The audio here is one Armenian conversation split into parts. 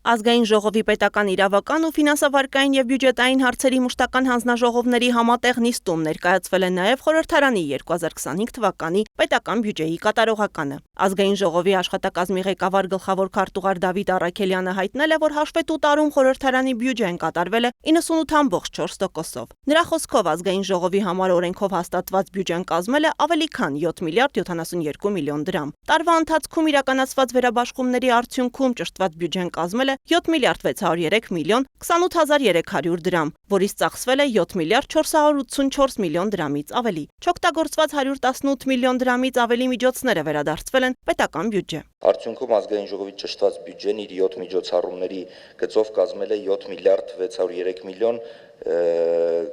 Ազգային ժողովի պետական իրավական ու ֆինանսավարկային եւ բյուջետային հարցերի մշտական հանձնաժողովների համատեղ նիստում ներկայացվել է նաեւ խորհրդարանի 2025 թվականի պետական բյուջեի կատարողականը։ Ազգային ժողովի աշխատակազմի ղեկավար գլխավոր քարտուղար Դավիթ Առաքելյանը հայտնել է, որ հաշվետու տարում խորհրդարանի բյուջեն կատարվել է 98.4%-ով։ Նրա խոսքով ազգային ժողովի համար օրենքով հաստատված բյուջեն կազմել է ավելի քան 7 միլիարդ 72 միլիոն դրամ։ Տարվա ընթացքում իրականացված վերաբաշխումների արդյունքում ճշտված բյուջեն կազմել է 7 միլիարդ 603 միլիոն 28300 դրամ, որից ծախսվել է 7 միլիարդ 484 միլիոն դրամից ավելի։ Չօգտագործված 118 միլիոն դրամից ավելի միջոցները վերադարձվել են պետական բյուջե։ Արդյունքում ազգային ժողովի ճշտված բյուջեն իր 7 միջոցառումների գծով կազմել է 7 միլիարդ 603 միլիոն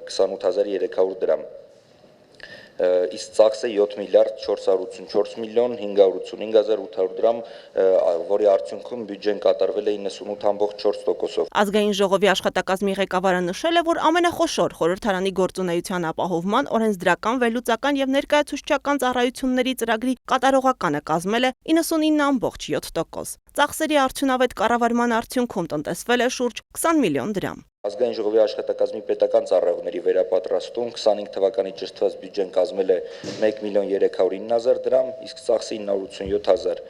28300 դրամ։ Իսկ ծախսը 7 միլիարդ 484 միլիոն 585.800 դրամ, որի արդյունքում բյուջեն կատարվել է 98.4%-ով։ Ազգային ժողովի աշխատակազմի ղեկավարը նշել է, որ ամենախոշոր խորհրդարանի գործունեության ապահովման, օրենսդրական, վերլուծական եւ ներկայացուցչական ծառայությունների ծրագրի կատարողականը կազմել է 99.7%։ Ծախսերի արդյունավետ կառավարման արդյունքում տնտեսվել է շուրջ 20 միլիոն դրամ։ Ազգային ժողովի աշխատակազմի պետական ծառայողների վերապատրաստում 25 թվականի ճշտված բյուջեն կազմել է 1 միլիոն 309.000 դրամ, իսկ ծախսը 987.000,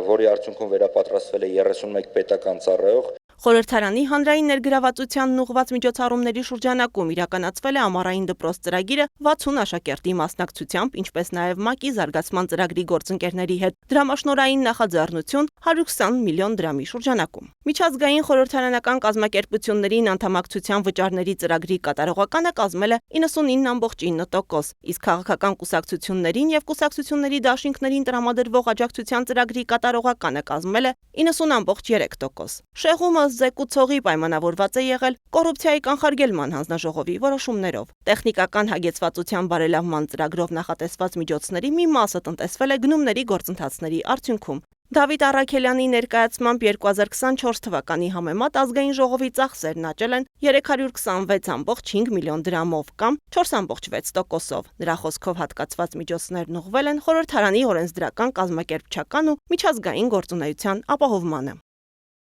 որի արդյունքում վերապատրաստվել է 31 պետական ծառայող։ Խորհրդարանի հանրային ներգրավվածությանն ուղղված միջոցառումների շրջանակում իրականացվել է ամառային դպրոց ծրագիրը 60 աշակերտի մասնակցությամբ, ինչպես նաև ՄԱԿ-ի զարգացման ծրագրի գործընկերների հետ դրամաշնորհային նախաձեռնություն 120 միլիոն դրամի շրջանակում։ Միջազգային խորհրդարանական կազմակերպություններին անդամակցության վճարների ծրագրի կատարողականը կազմել է 99.9%, իսկ քաղաքական կուսակցություններին եւ կուսակցությունների դաշինքներին տրամադրվող աջակցության ծրագրի կատարողականը կազմել է 90.3%։ Շեղումը զեկուցողի պայմանավորված է եղել կոռուպցիայի կանխարգելման հանձնաժողովի որոշումներով։ Տեխնիկական հագեցվածության բարելավման ծրագրով նախատեսված միջոցների մի մասը տնտեսվել է գնումների գործընթացների արդյունքում։ Դավիթ Առաքելյանի ներկայացմամբ 2024 թվականի համեմատ ազգային ժողովի ծախսերն աճել են 326.5 միլիոն դրամով կամ 4.6%-ով։ Նրա խոսքով հատկացված միջոցներն ուղղվել են խորհրդարանի օրենսդրական, կազմակերպչական ու միջազգային գործունեության ապահովմանը։